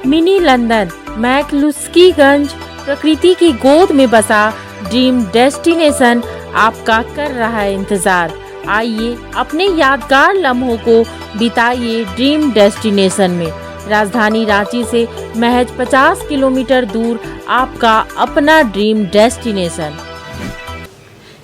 Mini London McCluskieganj प्रकृति की गोद में बसा ड्रीम डेस्टिनेशन आपका कर रहा है इंतजार। आइए अपने यादगार लम्हों को बिताइए ड्रीम डेस्टिनेशन में। राजधानी रांची से महज 50 किलोमीटर दूर आपका अपना ड्रीम डेस्टिनेशन।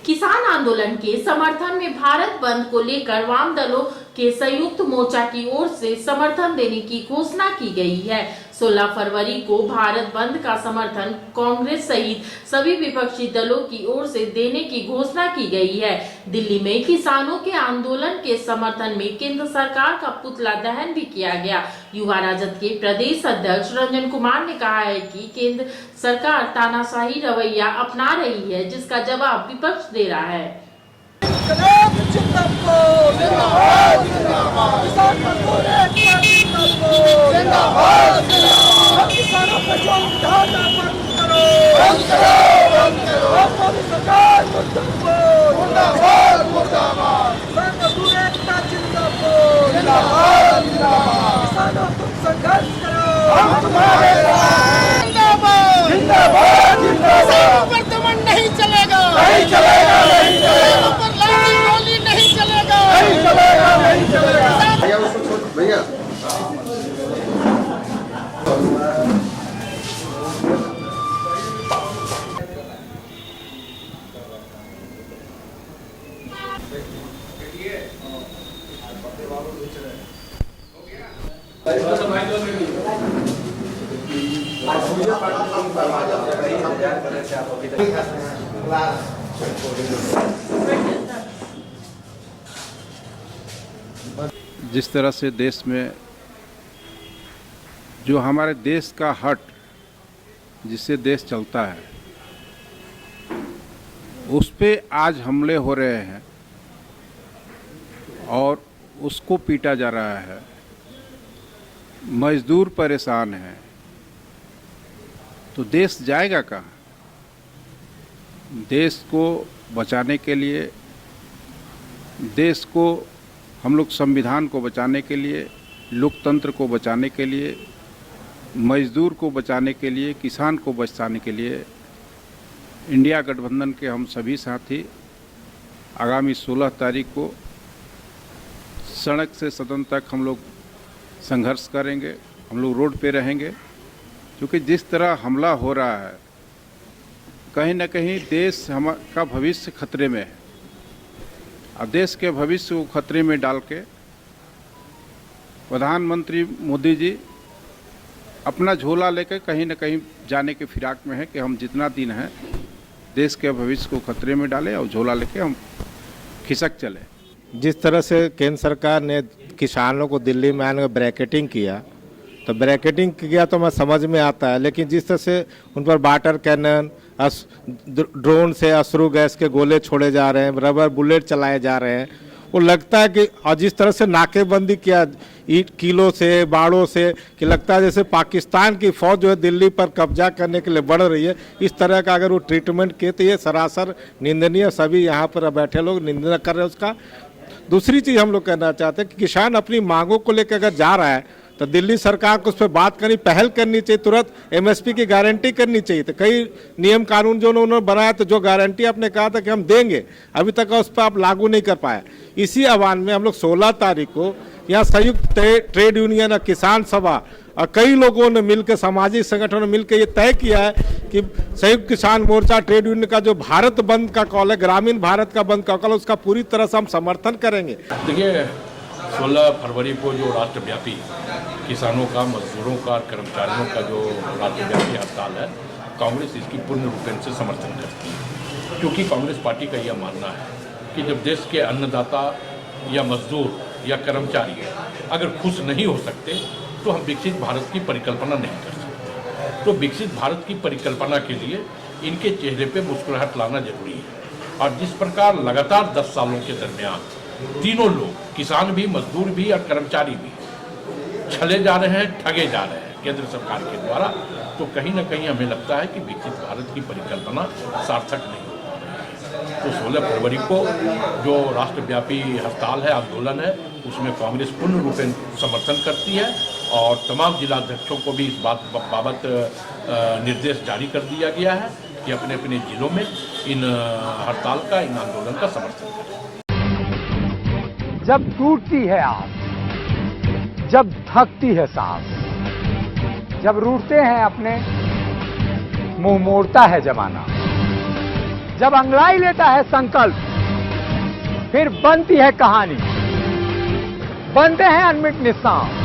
किसान आंदोलन के समर्थन में भारत बंद को लेकर वाम दलों के संयुक्त मोर्चा की ओर से समर्थन देने की घोषणा की गई है। 16 फरवरी को भारत बंद का समर्थन कांग्रेस सहित सभी विपक्षी दलों की ओर से देने की घोषणा की गई है। दिल्ली में किसानों के आंदोलन के समर्थन में केंद्र सरकार का पुतला दहन भी किया गया। युवा राजद के प्रदेश अध्यक्ष रंजन कुमार ने कहा है कि केंद्र सरकार तानाशाही रवैया अपना रही है, जिसका जवाब विपक्ष दे रहा है। नहीं चलेगा, नहीं चलेगा, नहीं चलेगा, गोली नहीं चलेगा, नहीं चलेगा, नहीं चलेगा। भैया उसको छोड़ भैया। जिस तरह से देश में जो हमारे देश का हट जिससे देश चलता है उस पे आज हमले हो रहे हैं और उसको पीटा जा रहा है। मजदूर परेशान हैं तो देश जाएगा कहाँ? देश को बचाने के लिए, देश को हम लोग संविधान को बचाने के लिए, लोकतंत्र को बचाने के लिए, मजदूर को बचाने के लिए, किसान को बचाने के लिए इंडिया गठबंधन के हम सभी साथी आगामी 16 तारीख को सड़क से सदन तक हम लोग संघर्ष करेंगे। हम लोग रोड पे रहेंगे क्योंकि जिस तरह हमला हो रहा है कहीं ना कहीं देश का भविष्य खतरे में है और देश के भविष्य को खतरे में डाल के प्रधानमंत्री मोदी जी अपना झोला लेकर कहीं ना कहीं जाने के फिराक में है कि हम जितना दिन है देश के भविष्य को खतरे में डालें और झोला लेके हम खिसक चले। जिस तरह से केंद्र सरकार ने किसानों को दिल्ली में आने का ब्रैकेटिंग किया तो ब्रैकेटिंग किया तो मैं समझ में आता है, लेकिन जिस तरह से उन पर वाटर कैनन, ड्रोन से अश्रु गैस के गोले छोड़े जा रहे हैं, रबर बुलेट चलाए जा रहे हैं, वो लगता है कि और जिस तरह से नाकेबंदी किया ईट किलो से, बाड़ों से, कि लगता है जैसे पाकिस्तान की फौज जो है दिल्ली पर कब्जा करने के लिए बढ़ रही है। इस तरह का अगर वो ट्रीटमेंट किए तो ये सरासर निंदनीय, सभी यहाँ पर बैठे लोग निंदा कर रहे हैं उसका। दूसरी चीज़ हम लोग कहना चाहते हैं कि किसान अपनी मांगों को लेकर अगर जा रहा है तो दिल्ली सरकार को उस पर बात करनी, पहल करनी चाहिए, तुरंत एमएसपी की गारंटी करनी चाहिए। तो कई नियम कानून जो उन्होंने बनाया तो जो गारंटी आपने कहा था कि हम देंगे, अभी तक उस पर आप लागू नहीं कर पाए। इसी आह्वान में हम लोग 16 तारीख को यहाँ संयुक्त ट्रेड यूनियन और किसान सभा और कई लोगों ने मिलकर, सामाजिक संगठनों ने मिलकर ये तय किया है कि संयुक्त किसान मोर्चा ट्रेड यूनियन का जो भारत बंद का कॉल है, ग्रामीण भारत का बंद का कॉल है, उसका पूरी तरह से हम समर्थन करेंगे। देखिए 16 फरवरी को जो राष्ट्रव्यापी किसानों का, मजदूरों का, कर्मचारियों का जो राष्ट्रव्यापी हड़ताल है, कांग्रेस इसकी पूर्ण रूपेण से समर्थन करती है, क्योंकि कांग्रेस पार्टी का यह मानना है कि जब देश के अन्नदाता या मजदूर या कर्मचारी अगर खुश नहीं हो सकते तो हम विकसित भारत की परिकल्पना नहीं कर सकते। तो विकसित भारत की परिकल्पना के लिए इनके चेहरे पे मुस्कुराहट लाना जरूरी है। और जिस प्रकार लगातार 10 सालों के दरमियान तीनों लोग, किसान भी, मजदूर भी और कर्मचारी भी, छले जा रहे हैं, ठगे जा रहे हैं केंद्र सरकार के द्वारा, तो कहीं ना कहीं हमें लगता है कि विकसित भारत की परिकल्पना सार्थक नहीं हो पा रही है। तो 16 फरवरी को जो राष्ट्रव्यापी हड़ताल है, आंदोलन है, उसमें कांग्रेस पूर्ण रूपेण समर्थन करती है और तमाम जिलाध्यक्षों को भी इस बाबत निर्देश जारी कर दिया गया है कि अपने अपने जिलों में इन हड़ताल का, इन आंदोलन का समर्थन करें। जब टूटती है आस, जब थकती है सांस, जब रूठते हैं अपने, मुंह मोड़ता है जमाना, जब अंगड़ाई लेता है संकल्प, फिर बनती है कहानी, बनते हैं अनमिट निशान।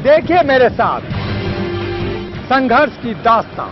देखिए मेरे साथ संघर्ष की दास्तां।